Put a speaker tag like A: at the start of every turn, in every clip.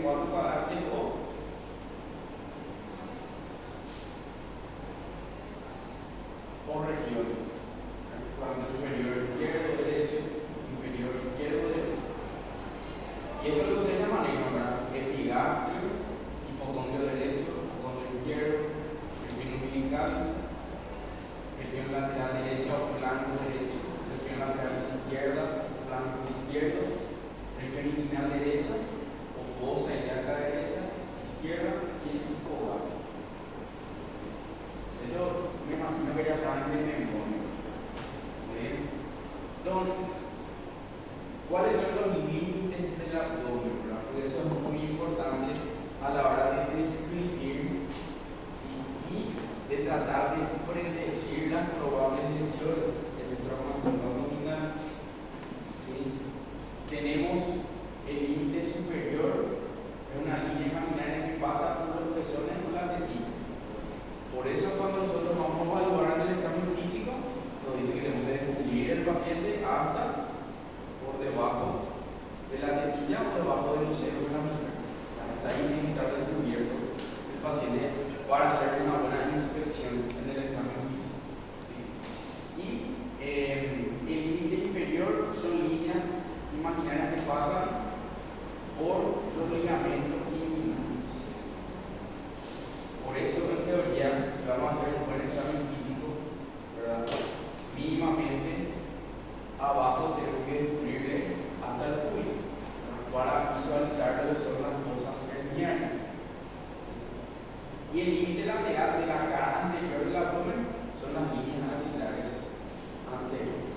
A: cuatro cuadrantes o regiones. Cuadrante superior izquierdo, derecho, inferior izquierdo, derecho. Y esto es lo que ustedes manejan, ¿verdad? Epigastrio, hipocondrio derecho, hipocondrio izquierdo, región umbilical, región lateral derecha o flanco derecho, región lateral izquierda, flanco izquierdo, región inguinal derecha o fosa ilíaca derecha, izquierda y el hipogástrico. Eso me imagino que ya saben de memoria. Entonces, ¿cuáles son los límites del abdomen? Porque eso es muy importante a la hora de describir, ¿sí? Y de tratar de predecir las probables lesiones del traumatismo abdominal. ¿Sí? Tenemos el límite superior, es una línea imaginaria que pasa por los pezones o la tetilla. Por eso cuando nosotros vamos a evaluar en el examen físico, nos dice que debemos de descubrir el paciente hasta por debajo de la tetilla o debajo de los senos de la mujer. Hasta ahí tiene que estar descubierto el paciente para hacer una buena inspección en el examen físico. ¿Sí? Y el límite inferior son líneas imaginarias que pasan por los ligamentos inguinales. Por eso, en teoría, si vamos a hacer un buen examen físico, ¿verdad? Mínimamente abajo tenemos que descubrirle hasta el pubis para visualizar lo que son las fosas hernianas. Y el límite lateral de la cara anterior del abdomen son las líneas axilares anteriores.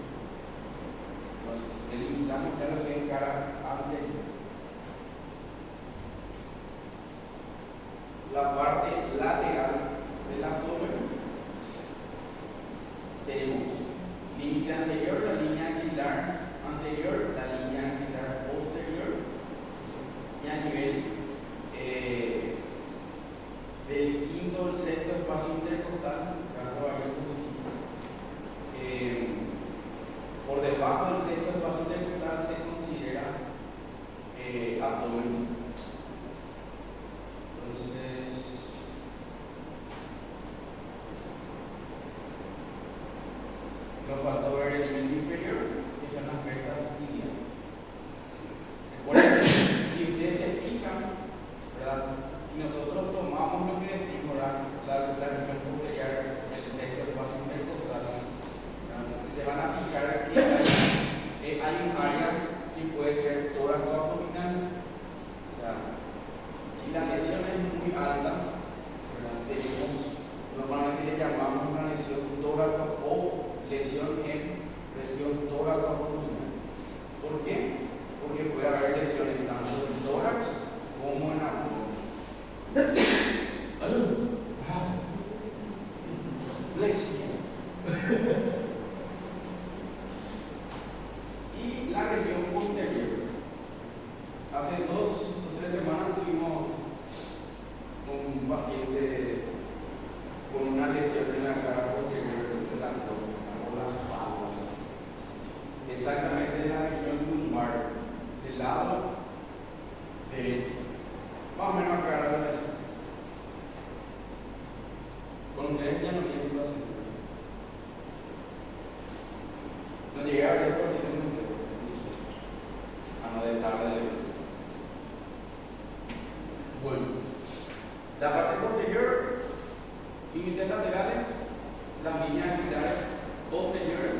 A: Entonces, delimitamos ya lo que es cara anterior. La parte lateral del abdomen tenemos límite anterior, la línea axilar anterior, la línea axilar posterior, y a nivel del quinto al sexto espacio intercostal, por debajo del sexto espacio intercostal se considera abdomen. Entonces, nos faltó ver el límite inferior, que son las rectas ilianas. Por ejemplo, si ustedes se fijan, ¿verdad? Si nosotros tomamos lo que decimos, la región posterior, el sexto espacio intercostal, se van a fijar que hay un área que puede ser tóraco-abdominal. O sea, si la lesión es muy alta, tenemos, normalmente le llamamos una lesión tóraco o lesión en región tóraco-abdominal. ¿Por qué? Porque puede haber lesiones tanto en tórax como en abdomen. Y la región posterior. Hace 2 o 3 semanas tuvimos un paciente con una lesión en la cara posterior del abdomen o la espalda, exactamente en la región lumbar del lado derecho, más o menos acá la lesión. Con ustedes ya no vi ese paciente. No llegué a ver ese paciente con ustedes. No de tarde. Bueno, la parte posterior, límites laterales, las líneas axilares posteriores,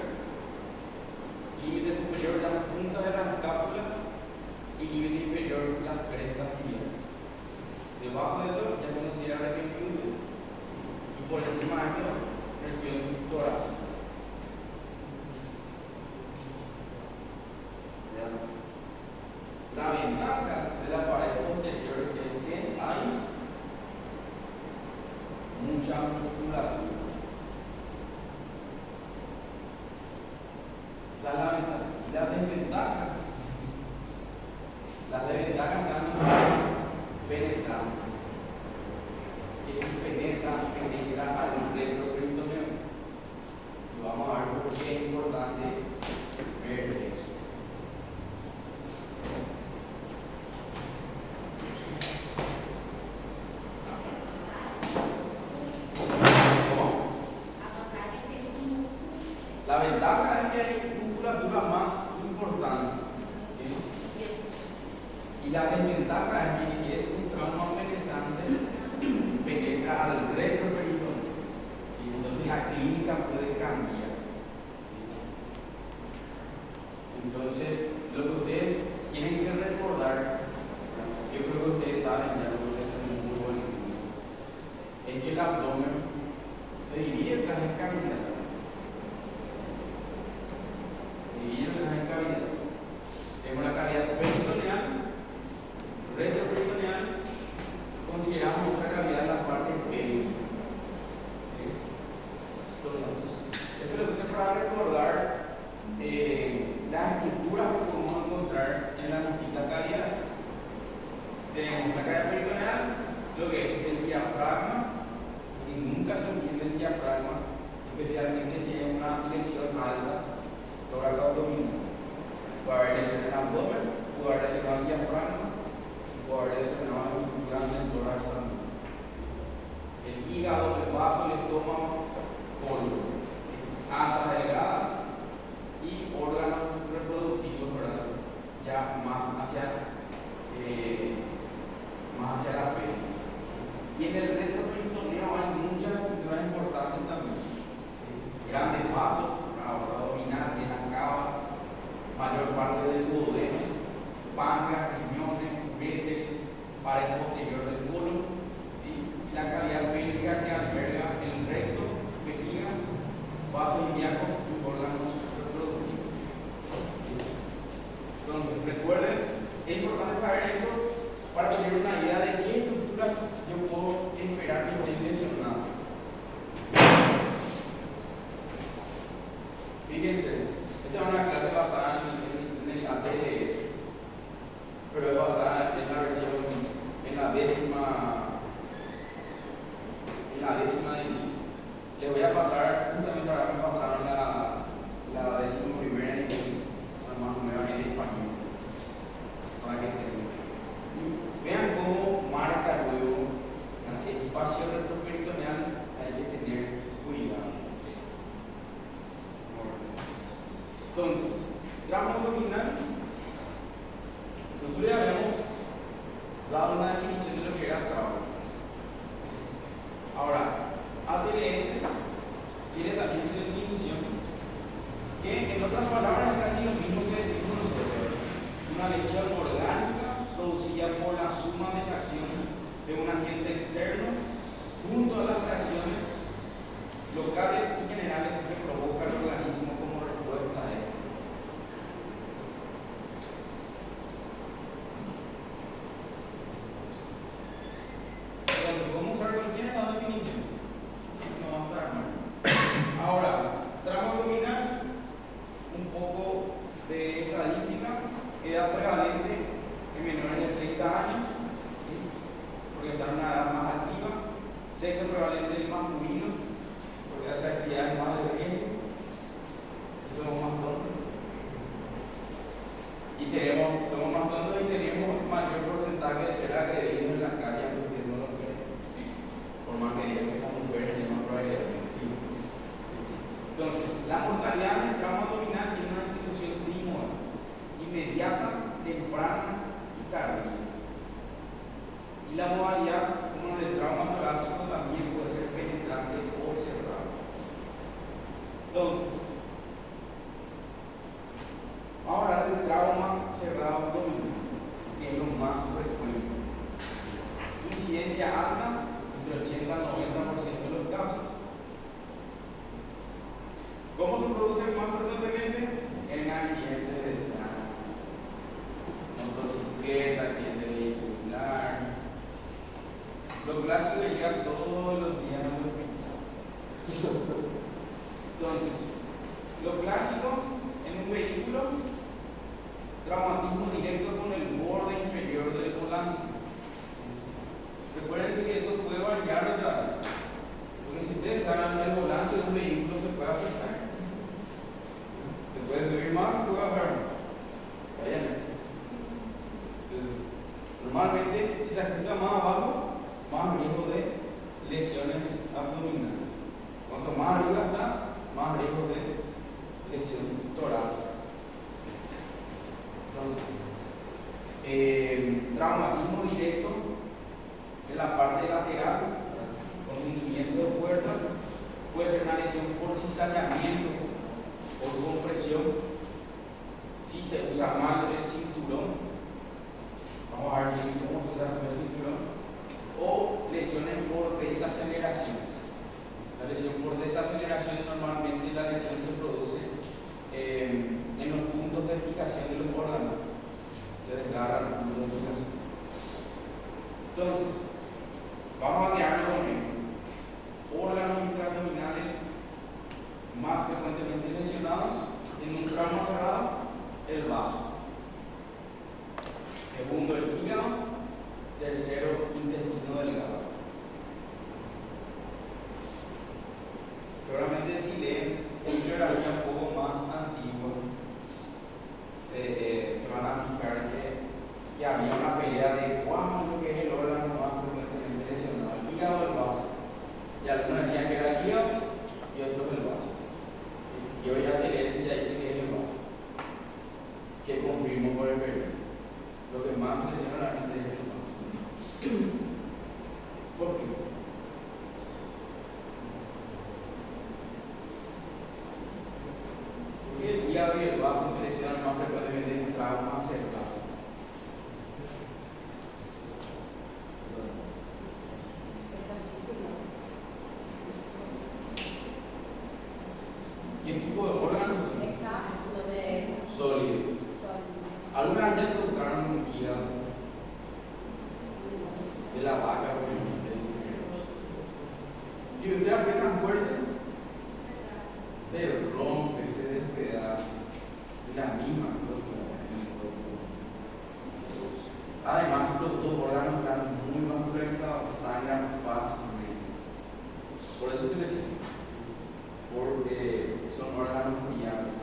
A: límite superior, las puntas de la escápula y límite inferior, las crestas ilianas. Debajo de eso ya se considera región glútea y por encima de esto, región torácica. La ventaja de la pared posterior es que hay mucha musculatura. Esa es la ventaja. Y la desventaja. Las desventajas están en las penetrantes. Que si penetra al retroperitoneum. Y vamos a ver por qué es importante ver eso. La ventaja es que hay musculatura más importante. ¿Sí? Y la desventaja es que si es un trauma penetrante, penetra al retroperitoneo. ¿Sí? Entonces la clínica puede cambiar. ¿Sí? Entonces, lo que ustedes tienen que recordar, yo creo que ustedes saben, ya lo que ustedes son muy buenos, es que el abdomen se divide en las cavidades. Tenemos la cavidad peritoneal, retroperitoneal, consideramos otra cavidad en la parte pélvica. ¿Sí? Entonces, esto lo puse para recordar las estructuras que podemos encontrar en las distintas cavidades. Tenemos la cavidad peritoneal, lo que es el diafragma, y nunca se entiende el diafragma, especialmente si hay una lesión alta, tórax abdominal. Puede haber lesión en el abdomen, puede haber lesión en el diafragma, puede haber lesión en la estructura del tórax abdominal. El hígado, el vaso, el estómago, colon, asa delgada y órganos reproductivos, ¿verdad? Ya más hacia la pelvis. Y en el retroperitoneo hay muchas estructuras importantes también. Grandes vasos, la aorta abdominal, en la cava, mayor parte del duodeno, páncreas, riñones, uréteres, pared posterior del colon, ¿sí? Y la cavidad pélvica que alberga el recto, vejiga, vasos ilíacos y órganos reproductivos. Entonces, recuerden, es importante saber esto para tener una idea de qué estructura yo puedo esperar que esté lesionada. Fíjense, esta es una clase basada en el ATLS, pero es basada en la versión, en la décima edición. Les voy a pasar, justamente ahora me pasaron la 11ª edición, más o menos en español, para que tengan. Vean cómo marca luego el espacio retroperitoneal, hay que tener cuidado. Entonces, tramo abdominal, nosotros ya habíamos dado una definición de lo que era trauma. Ahora, ATLS tiene también su definición, que en otras palabras es casi lo mismo que decimos nosotros: una lesión orgánica producida por la suma de reacciones de un agente externo junto a las reacciones locales y generales que provoca el organismo como respuesta a él. Entonces, ¿podemos usar cualquiera la definición? No va a estar mal. Ahora, tramo abdominal, un poco de estadística, edad prevalente en menores de 30 años, ¿sí? Porque está en una edad más activa, sexo prevalente del masculino, porque hace actividades más de riesgo, que somos más tontos. Y somos más tontos y tenemos mayor porcentaje de ser agredidos en la calle, porque no lo creen. Por más que digan que estas mujeres tienen más probabilidad de mentir. Entonces, la mortalidad del trauma abdominal tiene una distribución trimodal: inmediata, temprana y tardía. Y la modalidad, como en el trauma torácico, también puede ser penetrante o cerrado. Entonces, vamos a hablar del trauma cerrado abdominal, que es lo más frecuente. Incidencia alta, entre 80 al 90% de los casos. ¿Cómo se produce más frecuentemente? En accidentes de tránsito, motocicleta, accidente vehicular. Lo clásico que llega todos los días al hospital. Entonces, lo clásico en un vehículo: traumatismo directo con el borde inferior del volante. Recuérdense que eso puede variar otra vez, porque si ustedes saben, el volante de un vehículo se puede ajustar. Se puede subir más, se puede bajar más. ¿Sabían? Entonces, normalmente, si se ajusta más abajo, más riesgo de lesiones abdominales. Cuanto más arriba está, más riesgo de traumatismo directo en la parte lateral, con hundimiento de puerta, puede ser una lesión por cizallamiento, por compresión, si se usa mal el cinturón. Vamos a ver bien cómo se usa el cinturón. O lesiones por desaceleración. La lesión por desaceleración normalmente la lesión se produce en los puntos de fijación de los órganos. Se desgarran los puntos de fijación. Entonces, vamos a quedarnos con esto. Órganos intraabdominales más frecuentemente lesionados en un trauma cerrado, el vaso. Segundo, el hígado. Tercero, intestino delgado. Seguramente si leen bibliografía un poco más antigua, se van a fijar que había una pelea de cuál lo que es el órgano más frecuentemente lesionado, el hígado o el vaso. Y algunos decían que era el hígado y otros el vaso. Y hoy ya Teresa ya dice que es el vaso, que confirmo por experiencia. Lo que más lesiona a la gente es el vaso. ¿Por qué? Porque el hígado y el vaso se lesionan más frecuentemente en traumas cerrados. ¿Qué tipo de órganos? Sólidos. Algunas ya tocaron un hígado de la vaca, por ejemplo. Si usted aprieta fuerte, se rompe, se despedaza. Es la misma cosa en el cuerpo. Además, los dos órganos están muy vascularizados, sangran fácilmente. Por eso se lesiona. Porque son órganos friables.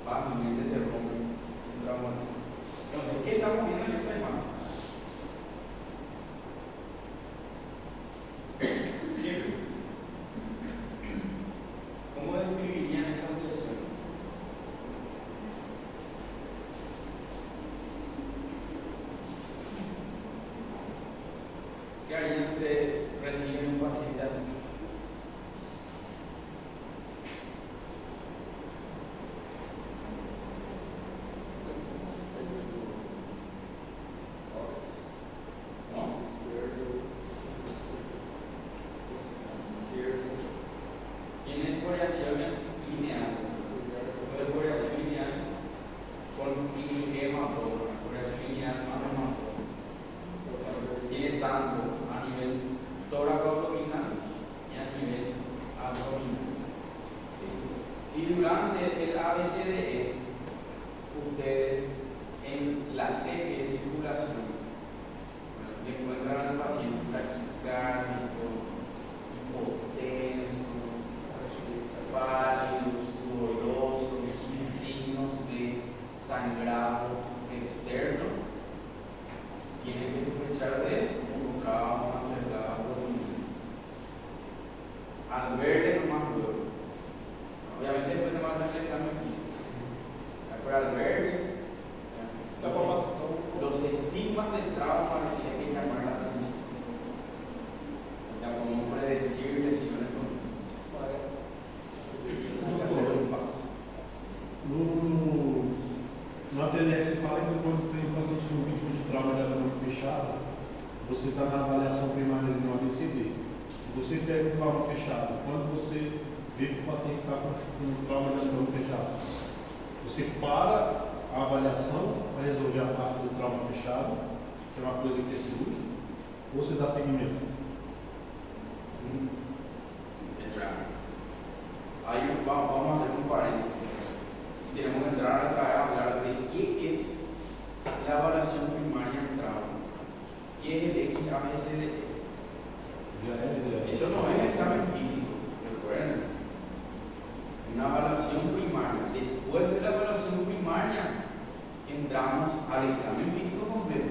A: Fácilmente se rompen. Entonces, ¿qué estamos viendo en esta imagen? ¿Cómo describirían esas lesiones? ¿Qué haría si usted recibe un paciente así? Tiene variaciones lineales. Puede variación lineal con inclusive hematoma, variación lineal más hematoma. Tiene tanto a nivel tóraco-abdominal y a nivel abdominal. Si durante el ABCDE ustedes en la serie de circulación encuentran al paciente taquicárdico, hipotenso, pálidos, dolorosos, sin signos de sangrado externo, tienen que sospechar de un trauma cerrado. Al verle nomás luego, obviamente después no va a hacer el examen físico, pero al verle, los estigmas del trauma les tienen que llamar la atención. Ya como predecir lesiones con
B: no ATLS fala que quando tem um paciente com vítima de trauma de abdômen fechado, você está na avaliação primária no ABCD. Se você pega um trauma fechado, quando você vê que o paciente está com um trauma de abdômen fechado, você para a avaliação para resolver a parte do trauma fechado, que é uma coisa que é cirúrgica, ou você dá seguimento?
A: Ahí vamos a hacer un paréntesis. Tenemos que entrar a hablar de qué es la evaluación primaria en trauma. ¿Qué es el XABCDE? Eso no es examen físico, recuerden. Una evaluación primaria. Después de la evaluación primaria, entramos al examen físico completo.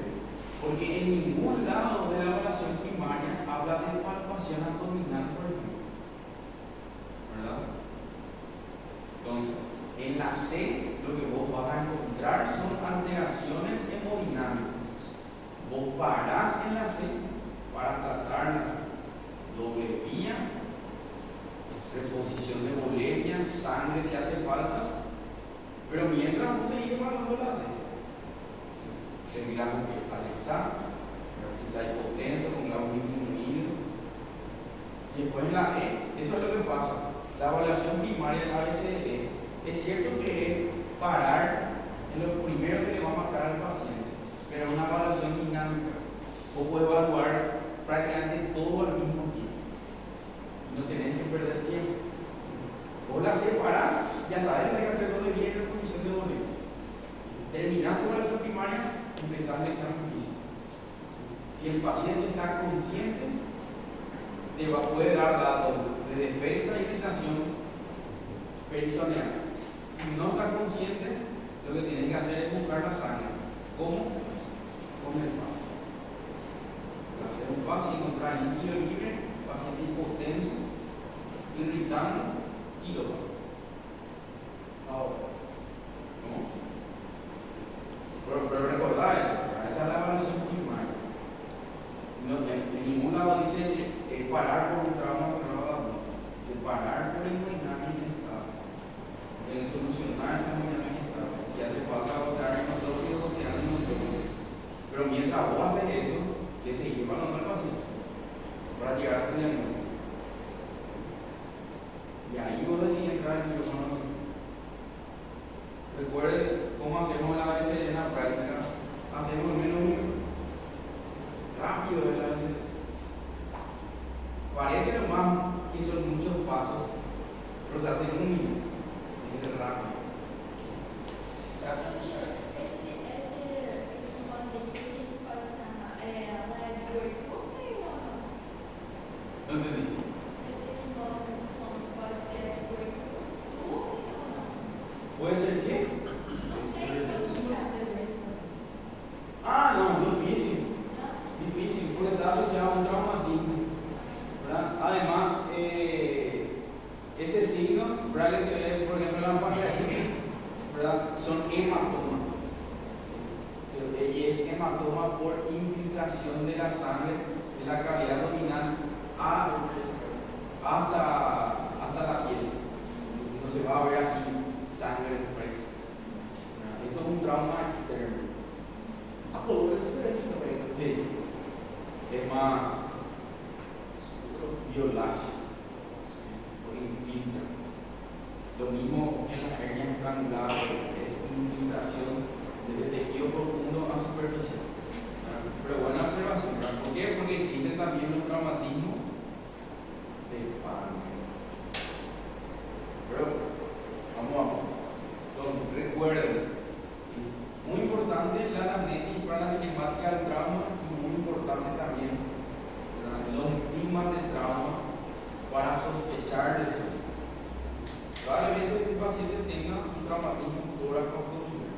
A: Porque en ningún lado de la evaluación primaria habla de palpación abdominal, por ejemplo. ¿Verdad? Entonces, en la C lo que vos vas a encontrar son alteraciones hemodinámicas. vos parás en la C para tratarlas. Doble vía, reposición de boleria, sangre si hace falta, pero mientras vos seguís evaluando la D, reglando que tal está, si está hipotenso, con grado disminuido, y después en la E, eso es lo que pasa. La evaluación primaria del ABCDE es cierto que es parar en lo primero que le va a matar al paciente, pero es una evaluación dinámica. Vos podés evaluar prácticamente todo al mismo tiempo. No tenés que perder tiempo. Vos la separás, ya sabes que hay que hacer doble vía y reposición de boleto. Terminás tu evaluación primaria, empezás el examen físico. Si el paciente está consciente, te va a poder dar datos de defensa y irritación peritoneal. Si no está consciente, lo que tienes que hacer es buscar la sangre. ¿Cómo? Con el FAS. Hacer un FAS y encontrar líquido libre, paciente hipotenso, irritando y lo va. Ahora, ¿cómo? Pero recordad eso, esa es la evaluación primaria. No, en ningún lado dice parar por un trauma cerrado, dice parar por hemodinamia en estado, solucionar esa hemodinamia en estado. Si hace falta botar hematología, botear hematología. Pero mientras vos haces eso, le seguís evaluando al paciente para llegar a tu diagnóstico. Y ahí vos decís entrar en el quirófano. Recuerden cómo hacemos la ABCD en la práctica. Hacemos menos un minuto. Rápido el ABCD. Parece nomás que son muchos pasos, pero se hace en un minuto. Es rápido. No entendí. ¿Puede ser qué? Ah, no, difícil. Difícil, porque está asociado a un traumatismo, ¿verdad? Además, ese signo, ¿verdad? Que se ve, por ejemplo, en la pancreatitis, ¿verdad? Son hematomas. Y es hematoma por infiltración de la sangre de la cavidad abdominal hasta la piel. No se va a ver así sangre fresca. Esto es un trauma externo.
B: A color es diferente também, né?
A: Sí. Es más violáceo, por infiltra. Lo mismo que en la hernia estrangular, es infiltración desde tejido profundo a superficial. Pero buena observación, ¿verdad? ¿Por qué? Porque existen también los traumatismos de páncreas. Pero vamos. Entonces, recuerden, ¿sí? Muy importante la anamnesis para la cinemática del trauma y muy importante también, ¿verdad?, los estigmas del trauma para sospechar de eso. Probablemente este paciente tenga un traumatismo tóraco-abdominal.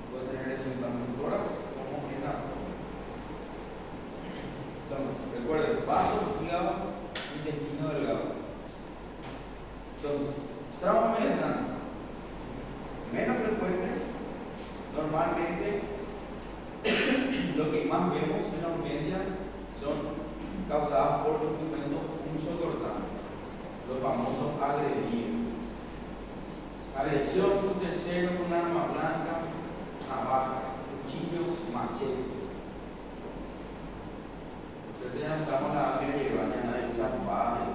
A: Puede tener lesión tanto en tórax como en abdomen. Entonces, recuerden, vaso, hígado, intestino delgado. Entonces, trauma penetrante. Menos frecuente, normalmente lo que más vemos en la urgencia son causadas por instrumentos punzocortantes, los famosos agredidos. Agresión un tercero con arma blanca, navaja, cuchillo, machete. Por suerte ya no estamos en la base medieval, ya nadie usa espada.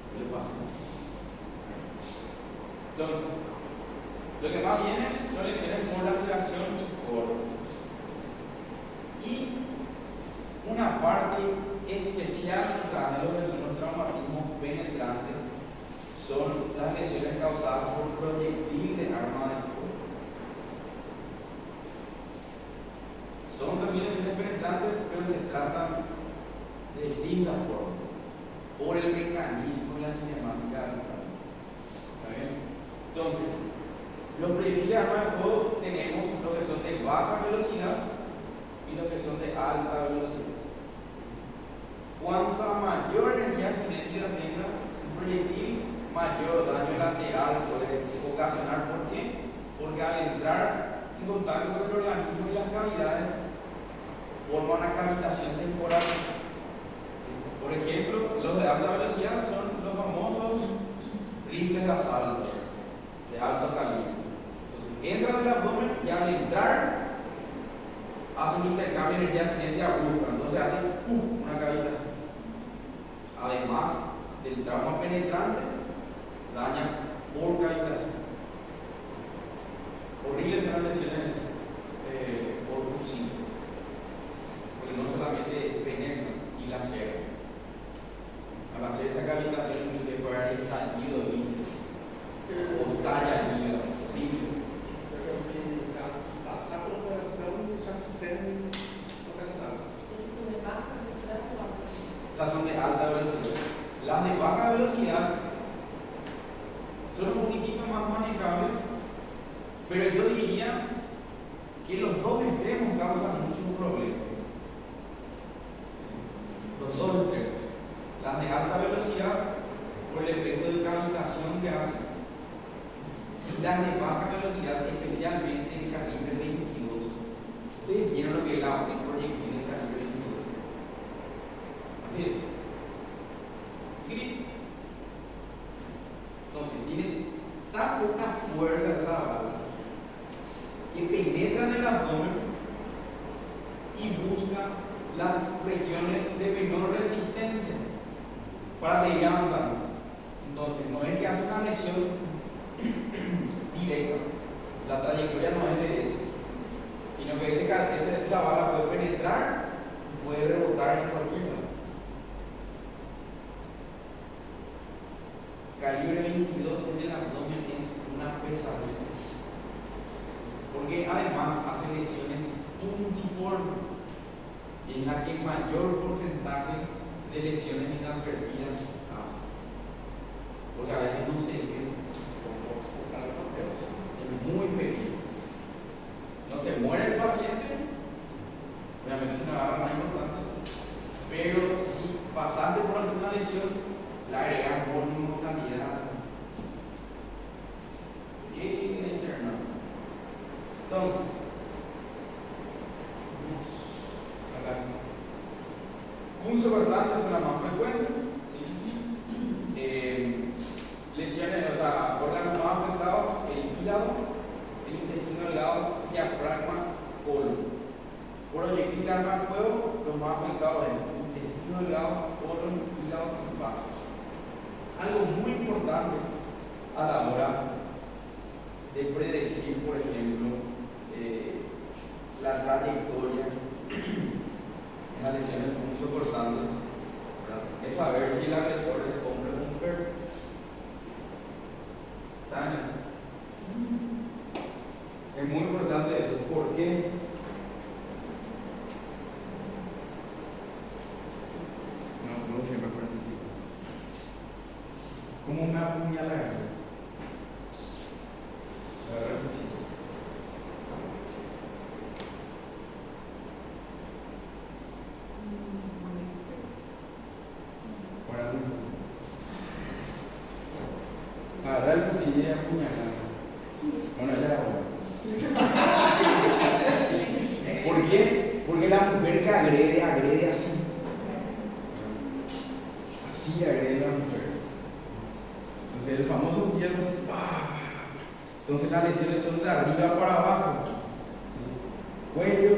A: Eso le pasa. Entonces, lo que más viene son lesiones por laceración y cortes. Y una parte especial de lo que son los traumatismos penetrantes son las lesiones causadas por proyectil de arma de fuego. Son también lesiones penetrantes, pero se tratan de distintas formas, por el mecanismo y la cinemática del trauma. ¿Está bien? Entonces, los proyectiles de arma de fuego tenemos lo que son de baja velocidad y lo que son de alta velocidad. Cuanto mayor energía cinética tenga un proyectil, mayor daño lateral puede ocasionar. ¿Por qué? Porque al entrar en contacto con el organismo y las cavidades, forma una cavitación temporal. ¿Sí? Por ejemplo, los de alta velocidad son los famosos rifles de asalto de alto calibre. Entonces, entran en el abdomen y al entrar hacen un intercambio de energía cinética abrupta, entonces hacen una cavitación. Además del trauma penetrante, daña por cavitación. Horribles son las lesiones por fusil, porque no solamente penetran y laceran. Al hacer esa cavitación, inclusive puede haber estallido de vísceras o talla al hígado, horribles.
B: Eu vi passar pelo coração e já se sente atravessado.
C: Esas son de baja velocidad o alta velocidad.
A: Esas son de alta velocidad. Las de baja velocidad son un poquitito más manejables, pero yo diría que los dos extremos causan muchos problemas. Los dos extremos. Las de alta velocidad por el efecto de cavitación que hacen, y las de baja velocidad, especialmente el calibre 22. Ustedes vieron lo que es el proyectil del calibre 22. Así es. Entonces, tiene tan poca fuerza esa bala que penetra en el abdomen y busca las regiones de menor resistencia para seguir avanzando. Entonces, no es que hace una lesión directa, la trayectoria no es derecha, sino que esa bala puede penetrar y puede rebotar en cualquier lado. Calibre 22 en el abdomen es una pesadilla, porque además hace lesiones puntiformes, y es la que mayor porcentaje de lesiones inadvertidas hace, porque a veces no se ve, es muy pequeño, no se muere el paciente, obviamente se nos agarra más importante, pero si pasaste por alguna lesión, le agregan mortalidad. ¿Qué interno? Entonces, acá. Punzocortantes son las más frecuentes. ¿Sí? Lesiones, o sea, órganos más afectados: el hígado, el intestino delgado, diafragma, colon. Proyectil de arma de fuego, los más afectados es intestino delgado, colon, hígado y vasos. Algo muy importante a la hora de predecir, por ejemplo, la trayectoria en las lesiones punzocortantes, es saber si el agresor es hombre o mujer. ¿Saben eso? Es muy importante eso. ¿Por qué? No siempre participo. ¿Cómo me apuñalarías? Agarrar cuchillos. Para mí. Agarrar el cuchillo y apuñalar. Bueno, ya. ¿Por qué? Porque la mujer que agrede así. Así agrede a la mujer. Entonces el famoso cuchillo es así, ¡pah! Entonces las lesiones son de arriba para abajo. ¿Sí? Cuello,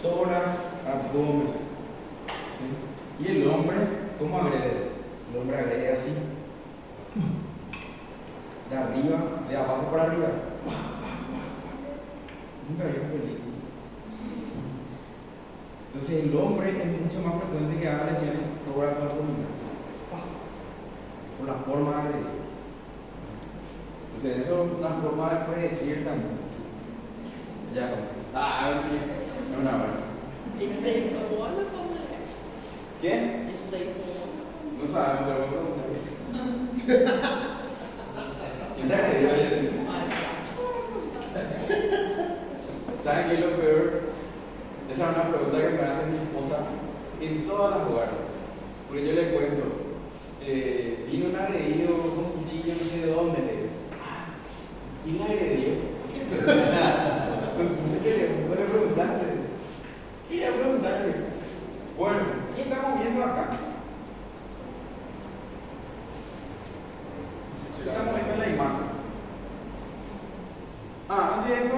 A: tórax, abdomen. ¿Sí? Y el hombre, ¿cómo agrede? El hombre agrede así. De arriba, de abajo para arriba. Nunca vi una película. Entonces el hombre es mucho más frecuente que haga lesiones tórax abdominal. Por la forma de agredir. Entonces eso es una forma de predecir también. Ya. No, una hora.
C: ¿Es de hombre o mujer?
A: ¿Qué?
C: ¿Es de hombre?
A: No sabemos, pero voy a preguntar. ¿Quién te agredió ayer? ¿Saben qué es lo peor? Esa es una pregunta que me hace mi esposa en todas las jugadas. Porque yo le cuento, vino un agredido con un cuchillo no sé de dónde, le digo, ¿quién agredió? ¿Qué le preguntaste? Quería preguntarle, bueno, ¿qué estamos viendo acá? ¿Qué estamos viendo en la imagen? Antes de eso,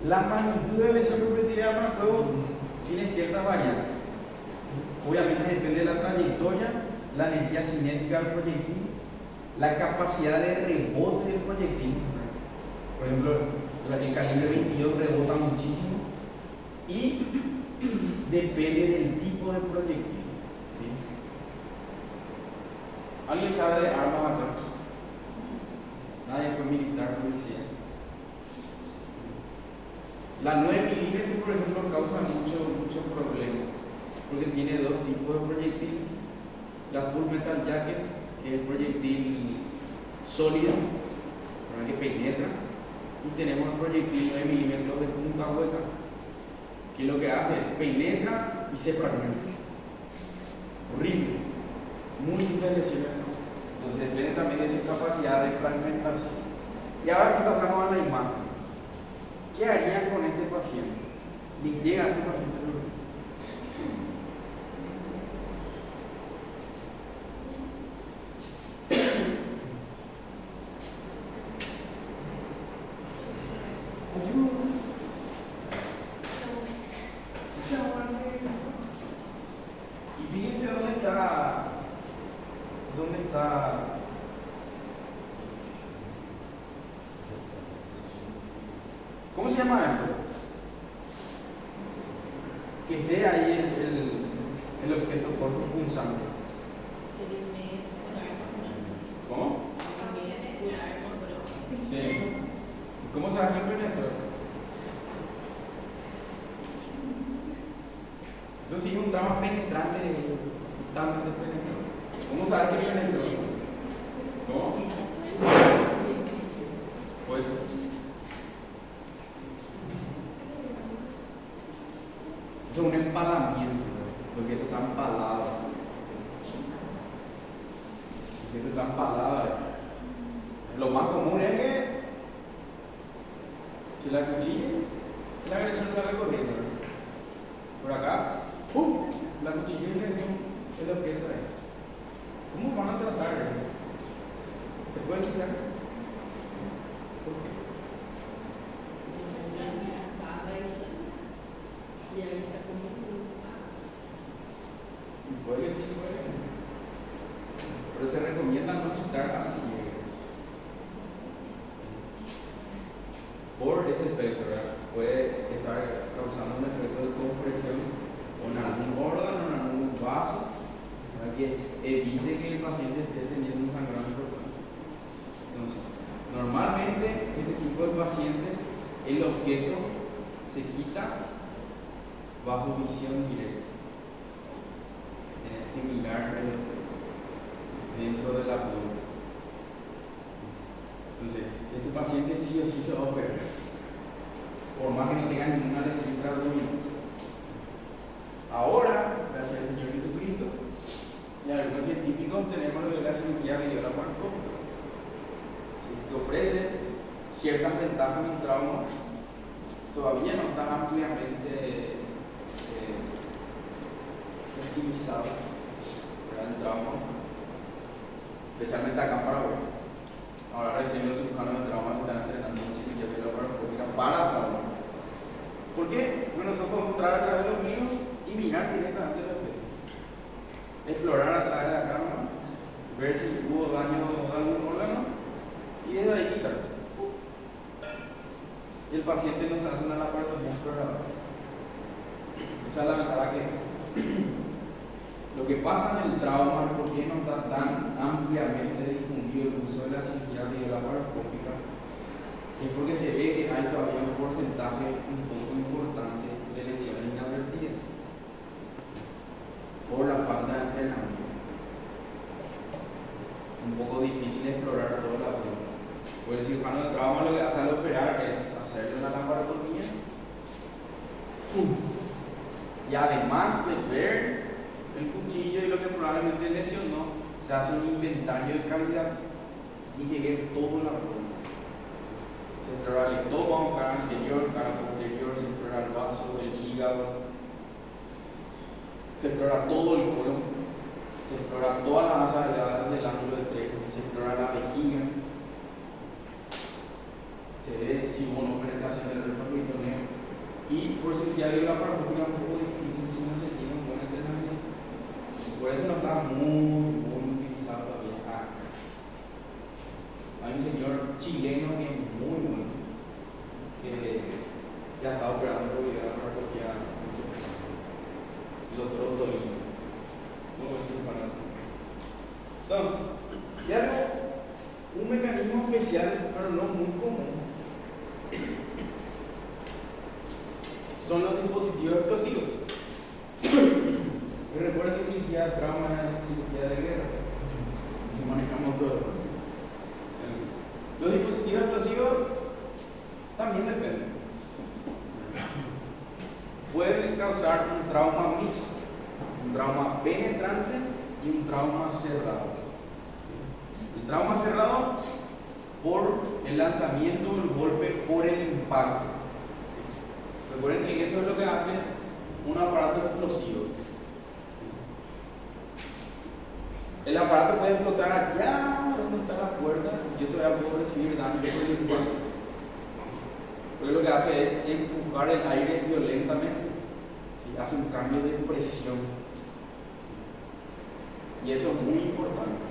A: la magnitud de lesión repetitiva del juego tiene ciertas variantes. Obviamente depende de la trayectoria, la energía cinética del proyectil, la capacidad de rebote del proyectil. Por ejemplo, el calibre 22 rebota muchísimo y depende del tipo de proyectil. ¿Sí? ¿Alguien sabe de armas acá? Nadie fue militar, policía. La 9 milímetros, por ejemplo, causa mucho problema, porque tiene dos tipos de proyectil. La Full Metal Jacket, que es el proyectil sólido, que penetra, y tenemos el proyectil 9 milímetros de punta hueca, que lo que hace es penetra y se fragmenta. Horrible, múltiples lesiones. Entonces depende también de su capacidad de fragmentación. Y ahora si pasamos a la imagen, ¿qué harían con este paciente? Ni llega a este paciente. Y fíjense dónde está. ¿Cómo se llama esto? Que esté ahí el objeto punzante. ¿Cómo? Sí. ¿Cómo se hace el penetro? Eso sí es un trauma penetrante, totalmente penetrante. ¿Cómo sabes que penetró? ¿Cómo? Pues eso es un empalamiento, porque esto está empalado. Esto está empalado. Lo más común es que la cuchilla, la agresión sale corriendo. Por acá, ¡pum! La cuchilla y el objeto ahí. ¿Cómo van a tratar eso? ¿Se puede quitar? ¿Por qué? Puede que sí, puede que no. Pero se recomienda no quitar a ciegas. Por ese efecto, ¿verdad? Puede estar causando un efecto de compresión en algún órgano, en algún vaso, para que evite que el paciente esté teniendo un sangrado importante. Entonces, normalmente este tipo de pacientes, el objeto se quita bajo visión directa. Tienes que mirar el objeto dentro de la pluma. Entonces, este paciente sí o sí se va a operar, por más que no tenga ninguna lesión intraabdominal. Ahora, gracias al Señor Jesucristo y a algunos científicos, tenemos lo de la cirugía videolaparoscópica, que ofrece ciertas ventajas en trauma. Todavía no están ampliamente utilizadas para el trauma, especialmente acá en Paraguay. Ahora recién los cirujanos de trauma se están entrenando en cirugía videolaparoscópica para trauma. ¿Por qué? Porque nosotros podemos entrar a través de los libros y mirar directamente el objeto. Explorar a través de acá nomás, ver si hubo daño de algún órgano y desde ahí quitar. Y el paciente nos hace una laparotomía exploradora. Esa es la ventaja que lo que pasa en el trauma, por qué no está tan ampliamente difundido el uso de la cirugía videolaparoscópica, es porque se ve que hay todavía un porcentaje un poco importante de lesiones inadvertidas por la falta de entrenamiento. Un poco difícil explorar toda la prueba. Pues el cirujano de trauma lo que hace al operar es hacerle una laparotomía y además de ver el cuchillo y lo que probablemente lesionó, se hace un inventario de calidad y que ver todo la prueba. Se explora el estómago, cara anterior, cara posterior, se explora el vaso, el hígado, se explora todo el colon, se explora toda la asa del ángulo del tren, se explora la vejiga, se ve si hubo no penetración del retroperitoneum. Y por si ya vio la partícula un poco difícil si no se tiene un buen entrenamiento. Por eso no está muy utilizado todavía. Hay un señor chileno que es muy bueno, que ya está operando por vida para copiar el otro Torino. No voy a decir para nada. Entonces, ya un mecanismo especial, pero no muy común, son los dispositivos explosivos. Y recuerden que cirugía de trauma es cirugía de guerra. Se manejamos todo. Los dispositivos explosivos también dependen. Pueden causar un trauma mixto, un trauma penetrante y un trauma cerrado. El trauma cerrado por el lanzamiento del golpe por el impacto. Recuerden que eso es lo que hace un aparato explosivo. El aparato puede explotar allá donde está la puerta y yo todavía puedo recibir daño por el impacto. Porque lo que hace es empujar el aire violentamente, ¿sí? Hace un cambio de presión. Y eso es muy importante.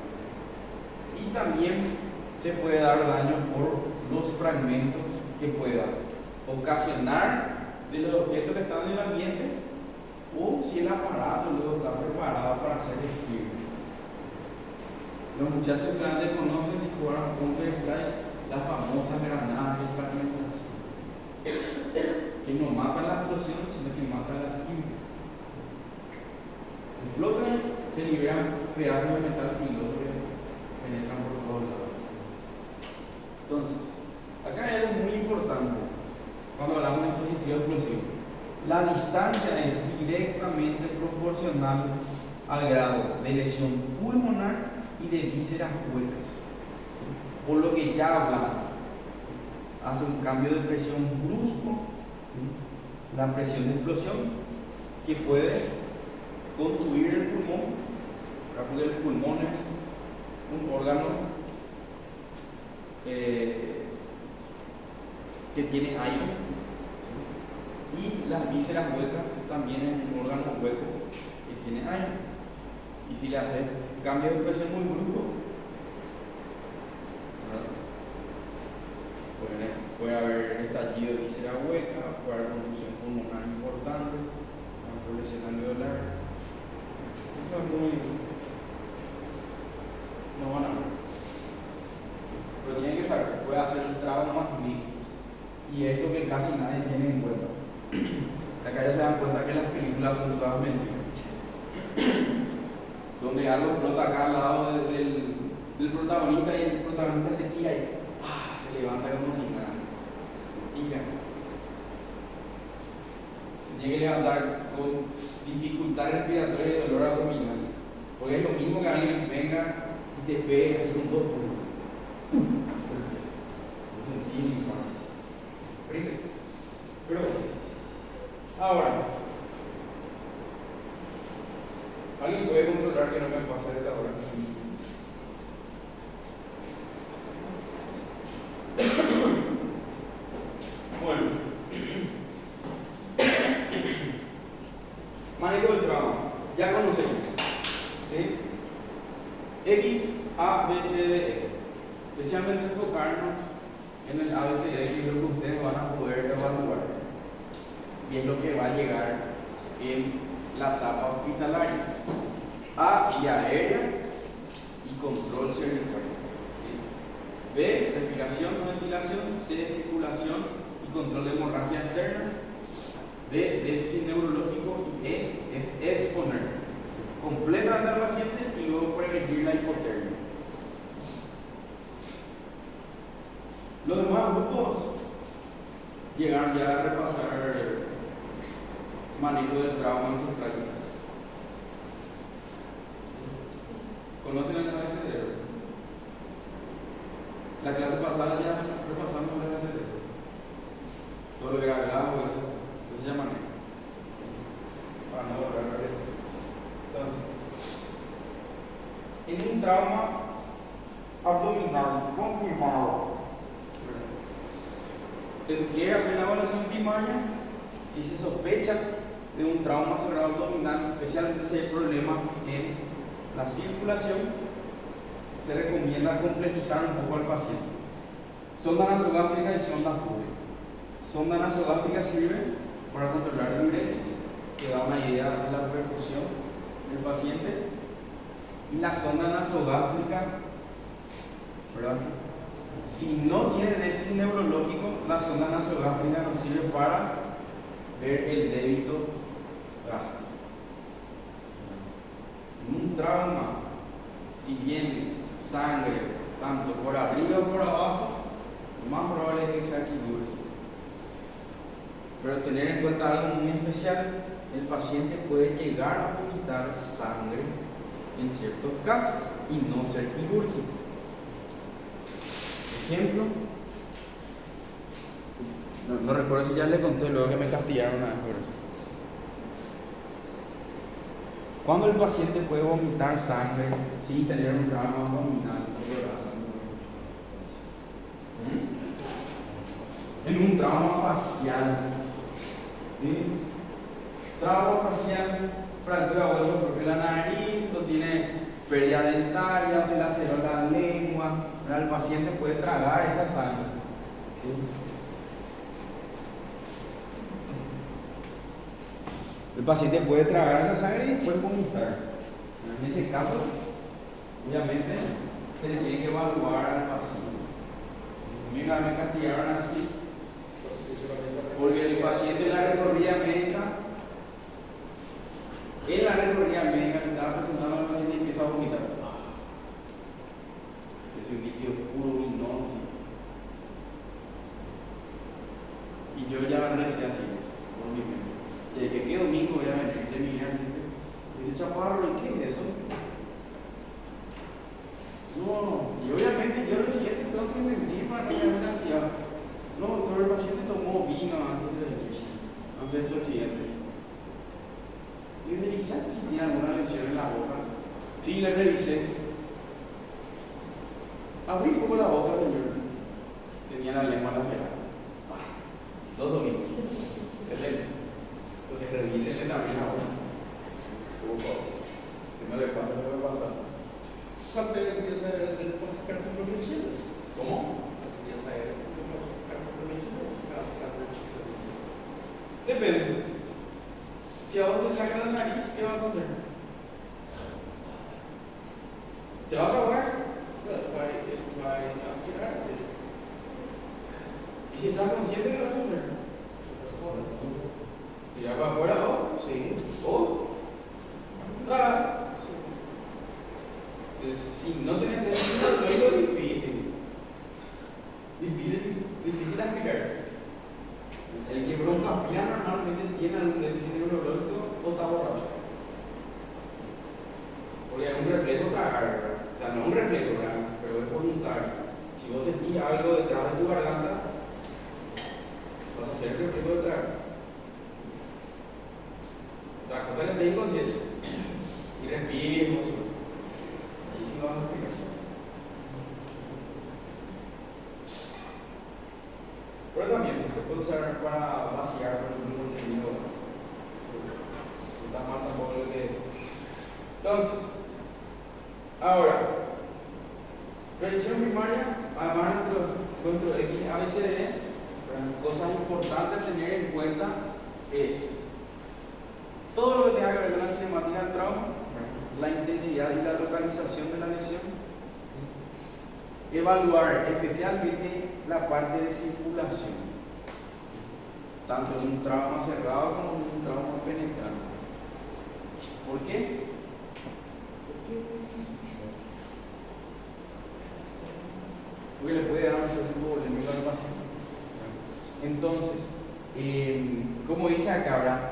A: Y también se puede dar daño por los fragmentos que pueda ocasionar de los objetos que están en el ambiente o si el aparato luego está preparado para ser descrito. Los muchachos grandes conocen, si jugaron Counter-Strike, las famosas granadas de fragmentación, que no matan la explosión, sino que matan las químicas. Explotan, se liberan pedazos de metal filoso que penetran por todos lados. Entonces, acá hay algo muy importante cuando hablamos de dispositivo explosivo. La distancia es directamente proporcional al grado de lesión pulmonar y de vísceras huecas. Por lo que ya hablamos, hace un cambio de presión brusco, ¿sí? La presión de explosión que puede contuir el pulmón, porque el pulmón es un órgano que tiene aire, ¿sí? Y las vísceras huecas también es un órgano hueco que tiene aire. Y si le hace cambio de presión muy brusco, puede haber estallido de víscera hueca, puede haber contusión pulmonar importante, lesión alveolar. Eso es muy. No van a ver. Pero tienen que saber, puede hacer traumas mixtos. Y esto que casi nadie tiene en cuenta. Acá ya se dan cuenta que las películas son todas mentiras. Donde algo explota acá al lado del protagonista y el protagonista se tira y se levanta como si nada. Tira. Se tiene que levantar con dificultad respiratoria y dolor abdominal. Porque es lo mismo que alguien venga y te pegue así con 2 puntos. No sentí ni nada. Pero ahora, ¿alguien puede controlar que no me pase de la hora? Bueno, manejo del trabajo, ya conocemos, ¿sí? X, A, B, C, D, E. Especialmente enfocarnos en el A, B, C, D, que es lo que ustedes van a poder evaluar y es lo que va a llegar en la etapa hospitalaria. A, vía aérea y control cervical. ¿Sí? B, respiración o ventilación. C, circulación y control de hemorragia externa. D, déficit neurológico. Y E, es exponer completamente al paciente y luego prevenir la hipotermia. Los demás grupos llegaron ya a repasar manejo del trauma en sus prácticas. ¿Conocen el abecedero? La clase pasada ya repasamos el abecedero. Todo lo que era grado, eso. Entonces ya manejo. Para no borrar. trauma abdominal confirmado. Se sugiere hacer la evaluación primaria si se sospecha de un trauma cerrado abdominal, especialmente si hay problemas en la circulación. Se recomienda complejizar un poco al paciente. Sonda nasogástrica y sonda Foley. Sonda nasogástrica sirve para controlar diuresis, que da una idea de la perfusión del paciente. Y la sonda nasogástrica, ¿verdad? Si no tiene déficit neurológico, la sonda nasogástrica nos sirve para ver el débito gástrico. En un trauma, si viene sangre tanto por arriba como por abajo, lo más probable es que sea quirúrgico. Pero tener en cuenta algo muy especial: el paciente puede llegar a vomitar sangre en ciertos casos y no ser quirúrgico. Ejemplo, no recuerdo si ya le conté, luego que me castigaron una vez por eso. Cuando el paciente puede vomitar sangre sin tener un trauma abdominal, en un trauma facial, ¿sí? Trauma facial, fractura de hueso porque la nariz, o tiene pérdida dentaria, o se laceró la lengua, ¿verdad? El paciente puede tragar esa sangre, ¿sí? El paciente puede tragar esa sangre y después vomitar. En ese caso, obviamente, se le tiene que evaluar al paciente. Mira, me castigaron así, porque el paciente en la recorrida médica, me estaba presentando al paciente y empieza a vomitar. Es un líquido puro, vinoso. Y yo ya me recé así, por mi mente. Y de que qué domingo voy a venir, de mi hija. Dice: Chaparro, ¿y qué es eso? No, y obviamente yo lo siguiente tengo que mentir para no me castigar. No, doctor, el paciente tomó vino antes de su accidente. Y revisé si tiene alguna lesión en la boca. Sí, le revisé. Abrí un poco la boca, señor. Tenía la lengua lacerada. 2 domingos. Excelente. Entonces revísenle también la boca. ¿Qué no le pasa? ¿Qué le pasa?
B: Só que as vias aéreas dele podem ficar comprometidas.
A: ¿Cómo?
B: As vias aéreas também podem ficar comprometidas nesse caso desse sangue.
A: Depende. Si a vos te sacan la nariz, ¿qué vas a hacer? ¿Te vas a ahogar?
B: Ele vai aspirar às vezes.
A: ¿Y si estás consciente, qué vas a hacer? ¿Tirar para afuera o?
B: Sim.
A: ¿O? Atrás. Entonces, si no tenés déficit neurológico, es difícil aspirar. El que broncoaspira normalmente tiene algún déficit neurológico o está borracho. Porque es un reflejo tragar, ¿verdad? O sea, no es un reflejo, ¿verdad? Pero es voluntario. Si vos sentís algo detrás de tu garganta, vas a hacer el reflejo de tragar. Otra cosa es que estés inconsciente y respires, ahí sí vas a respirar. Pero también se puede usar para vaciar, por ejemplo, un contenido. No está mal tampoco lo que es. Entonces, ahora, revisión primaria, además nuestro X, ABCD, cosas importantes a tener en cuenta es todo lo que tenga que ver con la cinemática del trauma, la intensidad y la localización de la lesión, evaluar especialmente la parte de circulación, tanto en un trauma cerrado como en un trauma penetrante. ¿Por qué? Porque le puede dar un shock hipovolémico al paciente. Entonces, como dice acá, ¿verdad?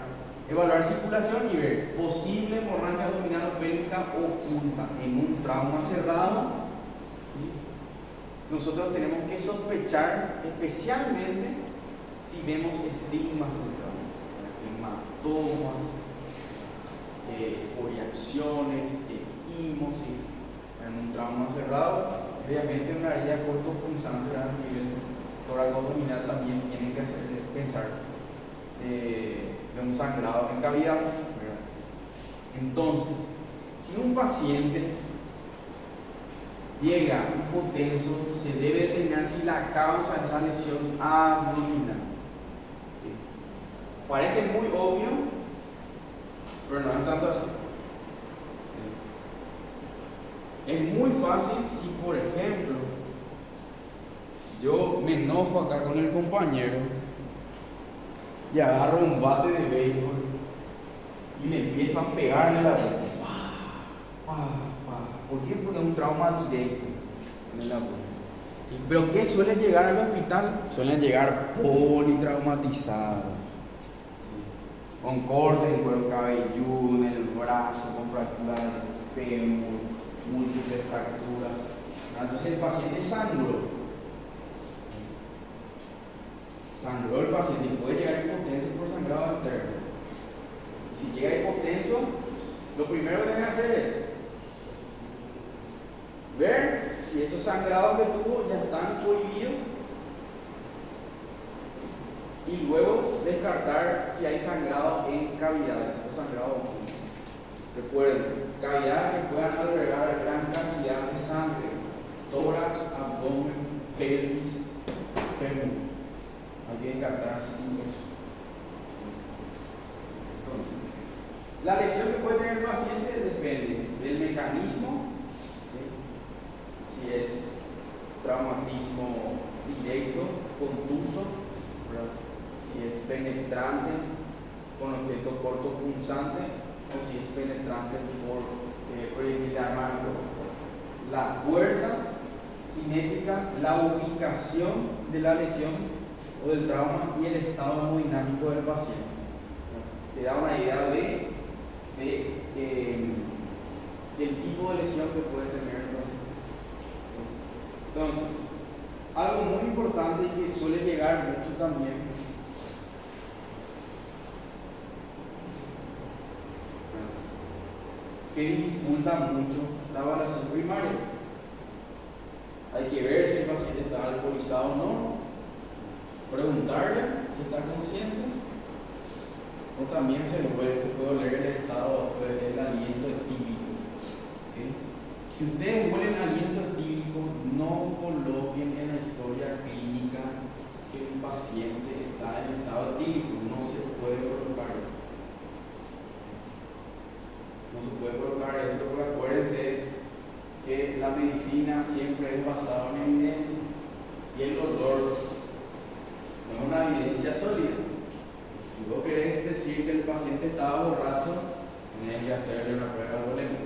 A: Evaluar circulación y ver posible hemorragia abdominal o pélvica oculta en un trauma cerrado. Nosotros tenemos que sospechar, especialmente si vemos estigmas en trauma, hematomas, coriaciones, equimosis, En un trauma cerrado, obviamente una herida cortopunzante a nivel tóraco-abdominal también tienen que hacer pensar de un sangrado en cavidad, ¿verdad? Entonces, si un paciente llega hipotenso, se debe determinar si la causa es la lesión abdominal. Parece muy obvio, pero no es tanto así. Es muy fácil si, por ejemplo, yo me enojo acá con el compañero y agarro un bate de béisbol y le empiezo a pegarle la boca. ¿Por qué? Porque es un trauma directo en la boca. ¿Sí? Pero ¿qué suele llegar al hospital? Suelen llegar politraumatizados, ¿sí? Con cortes en el cuero cabelludo, en el brazo, con fracturas del fémur, múltiples fracturas. Entonces el paciente sangró el paciente y puede llegar hipotenso por sangrado externo. Y si llega hipotenso, lo primero que tiene que hacer es ver si esos sangrados que tuvo ya están cohibidos y luego descartar si hay sangrado en cavidades o sangrado oculto. Recuerden, cavidades que puedan albergar gran cantidad de sangre: tórax, abdomen, pelvis, fémur. Hay que descartar sin eso. Entonces, la lesión que puede tener el paciente depende del mecanismo, ¿sí? Si es traumatismo directo, contuso, ¿verdad? Si es penetrante con objeto cortopunzante o si es penetrante por proyectil de arma de fuego. La fuerza cinética, la ubicación de la lesión o del trauma y el estado hemodinámico del paciente. Te da una idea del tipo de lesión que puede tener el paciente. Entonces, algo muy importante y que suele llegar mucho también que dificulta mucho la evaluación primaria. Hay que ver si el paciente está alcoholizado o no, preguntarle si está consciente, o también se puede oler el estado del aliento etílico. ¿Sí? Si ustedes huelen aliento etílico, no coloquen en la historia clínica que el paciente está en estado etílico, no se puede colocar eso. No se puede colocar eso porque acuérdense que la medicina siempre es basada en evidencia y el olor no es una evidencia sólida. Si vos querés decir que el paciente estaba borracho, tenés que hacerle una prueba de boleto.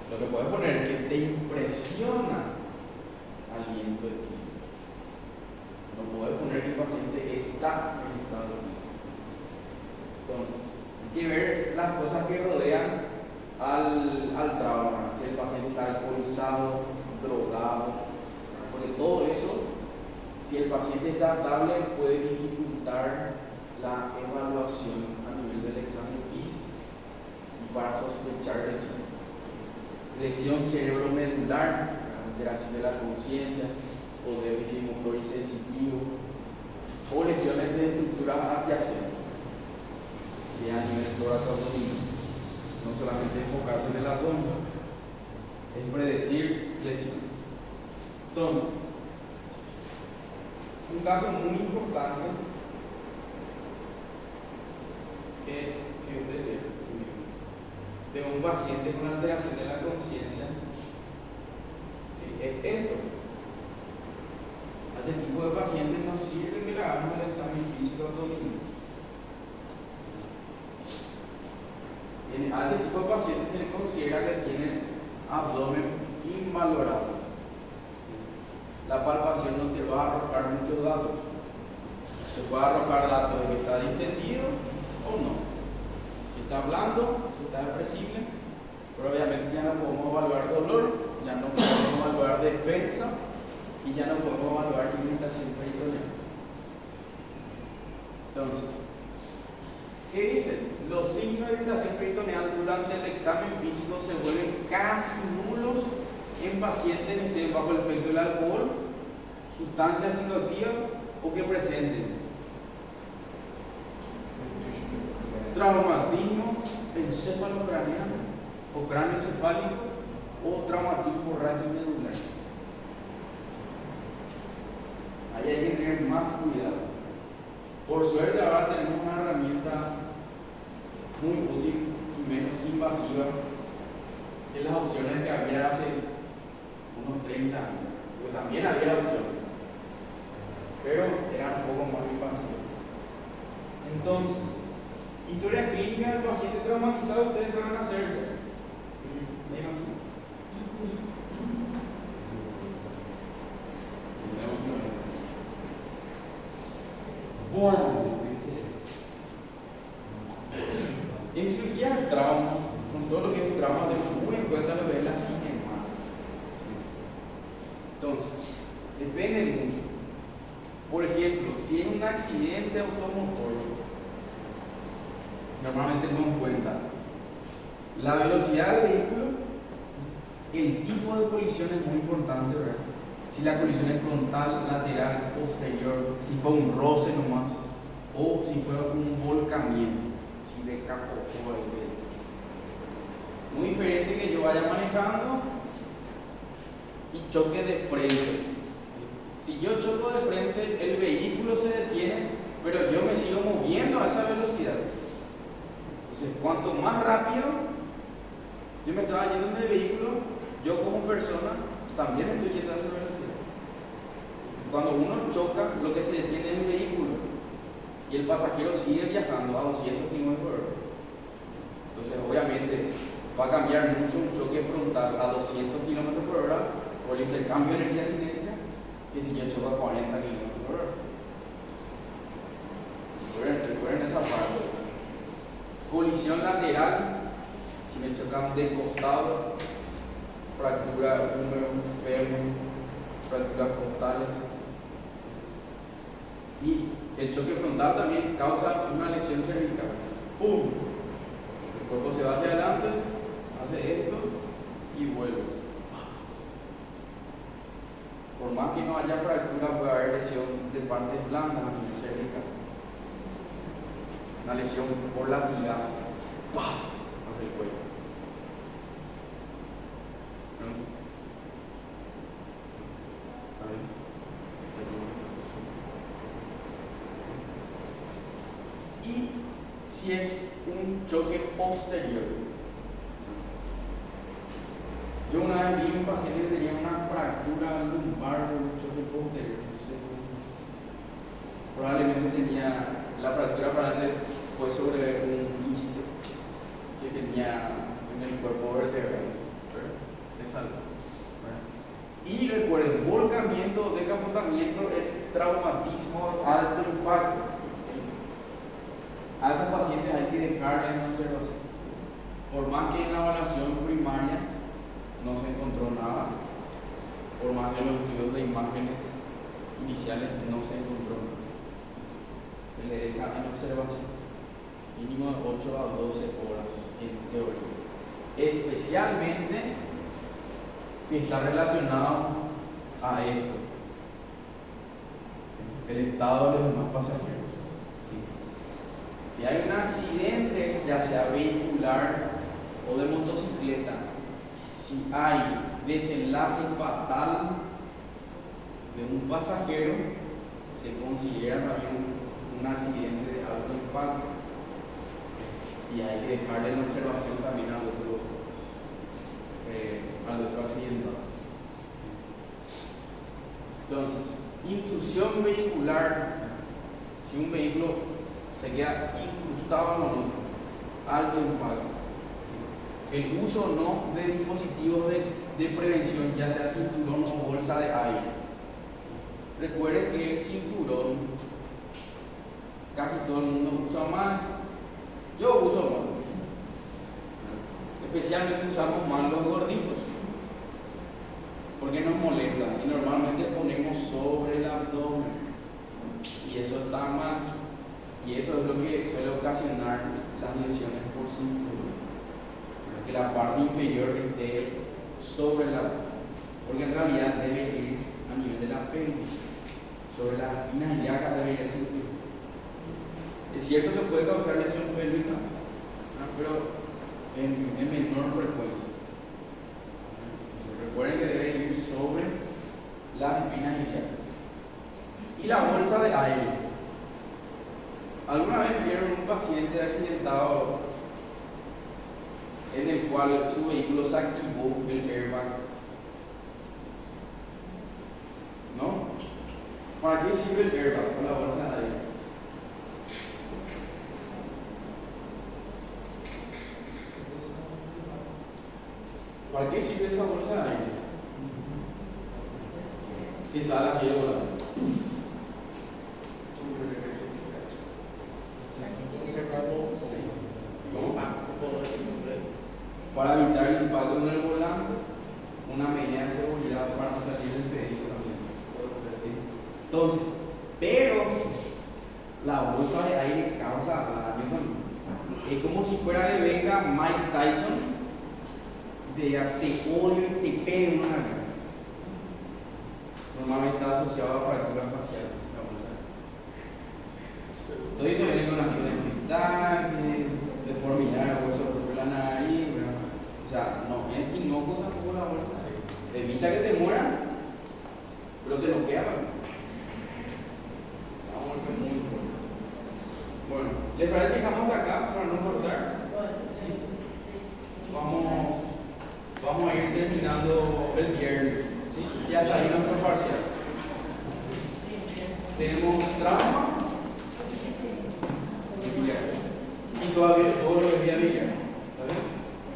A: Lo que puedes poner es que te impresiona aliento etílico. No puedes poner que el paciente está en estado etílico. Entonces, hay que ver las cosas que rodean al trauma, si el paciente está alcoholizado, drogado, porque todo eso, si el paciente está estable, puede dificultar la evaluación a nivel del examen físico y para sospechar lesión cerebromedular, alteración de la conciencia o déficit motor y sensitivo, o lesiones de estructuras adyacentes a nivel tóraco-abdominal. No solamente enfocarse en el abdomen, es predecir lesiones. Entonces, un caso muy importante que, si ustedes ven, de un paciente con alteración de la conciencia, ¿sí?, es esto. A ese tipo de pacientes no sirve que le hagamos el examen físico abdominal. A ese tipo de pacientes se le considera que tienen abdomen invalorable. La palpación no te va a arrojar muchos datos. Te puede arrojar datos de que está distendido o no. Si está blando, si está depresible, pero obviamente ya no podemos evaluar dolor, ya no podemos evaluar defensa y ya no podemos evaluar irritación peritoneal. Entonces, ¿qué dice los signos de irritación peritoneal durante el examen físico se vuelven casi nulos en pacientes que estén bajo el efecto del alcohol, sustancias psicoactivas o que presenten traumatismo encefalocraneano o cráneoencefálico o traumatismo radiomedular. Ahí hay que tener más cuidado. Por suerte ahora tenemos una herramienta muy útil y menos invasiva que las opciones que había hace unos 30 años. Porque también había opciones, pero eran un poco más invasivas. Entonces, historia clínica del paciente traumatizado, ustedes saben hacer. ¿Me imagino? En cirugía del trauma, con todo lo que es el trauma, tenemos muy en cuenta lo que es la cinemática. Entonces, depende mucho. Por ejemplo, si es un accidente automotor, normalmente tenemos en cuenta la velocidad del vehículo, el tipo de colisión es muy importante, ¿verdad? Si la colisión es frontal, lateral, posterior, si fue un roce nomás, o si fue un volcamiento, si decapotó el vehículo. Muy diferente que yo vaya manejando y choque de frente. Si yo choco de frente, el vehículo se detiene, pero yo me sigo moviendo a esa velocidad. Entonces, cuanto más rápido yo me estaba yendo en el vehículo, yo como persona también me estoy yendo a esa velocidad. Cuando uno choca, lo que se detiene es el vehículo y el pasajero sigue viajando a 200 km/h. Entonces, obviamente, va a cambiar mucho un choque frontal a 200 km/h por el intercambio de energía cinética que si yo choco a 40 km/h. Recuerden esa parte. Colisión lateral, si me chocan de costado, fractura húmero, fémur, fracturas costales. Y el choque frontal también causa una lesión cervical. ¡Pum! El cuerpo se va hacia adelante, hace esto y vuelve. Por más que no haya fractura, puede haber lesión de partes blandas a nivel cervical. Una lesión por latigazo. ¡Paz! Hacia el cuello. ¿Está bien? Y si es un choque posterior. Yo una vez vi un paciente que tenía una fractura lumbar por un choque posterior. No sé cómo. Probablemente tenía la fractura, probablemente fue sobre un quiste que tenía en el cuerpo vertebral. Y recuerden, volcamiento, decapotamiento es traumatismo alto impacto. A esos pacientes hay que dejarles en observación. Por más que en la evaluación primaria no se encontró nada, por más que en los estudios de imágenes iniciales no se encontró nada, se le deja en observación mínimo de 8 a 12 horas en teoría, especialmente si está relacionado a esto, el estado de los demás pasajeros. Si hay un accidente, ya sea vehicular o de motocicleta, si hay desenlace fatal de un pasajero, se considera también un accidente de alto impacto. Y hay que dejarle en observación también al otro accidentado. Entonces, intrusión vehicular, si un vehículo se queda incrustado en otro, alto impacto. El uso o no de dispositivos de prevención, ya sea cinturón o bolsa de aire. Recuerden que el cinturón casi todo el mundo usa mal. Yo uso mal. Especialmente usamos mal los gorditos, porque nos molesta y normalmente ponemos sobre el abdomen y eso está mal. Y Y eso es lo que suele ocasionar las lesiones por cinturón. Que la parte inferior esté sobre la, porque en realidad debe ir a nivel de la pelvis, sobre las espinas ilíacas debe ir el cinturón. Es cierto que puede causar lesión pélvica, pero en menor frecuencia. Recuerden que debe ir sobre las espinas ilíacas. Y la bolsa de aire. ¿Alguna vez vieron un paciente accidentado en el cual su vehículo se activó el airbag? ¿No? ¿Para qué sirve el airbag con la bolsa de aire? ¿Para qué sirve esa bolsa de aire? Que sale así de volando. ¿Cómo? Para evitar el impacto en el volante, una medida de seguridad para no salir despedido también. ¿Sí? Entonces, pero la bolsa de aire causa daño también. Es como si fuera que venga Mike Tyson y te diga te odio y te pego una cara. Normalmente está asociado a fractura facial, la bolsa de aire. Todo esto viene con las taxis, deformidad, hueso por la nariz, ¿verdad? O sea, no es inocuo tampoco la bolsa de aire. Evita que te mueras, pero te lo queda. Bueno, ¿les parece que dejamos de acá para no cortar? Vamos a ir terminando el viernes, ¿sí? Y hasta ahí nuestro parcial. Tenemos trauma y todavía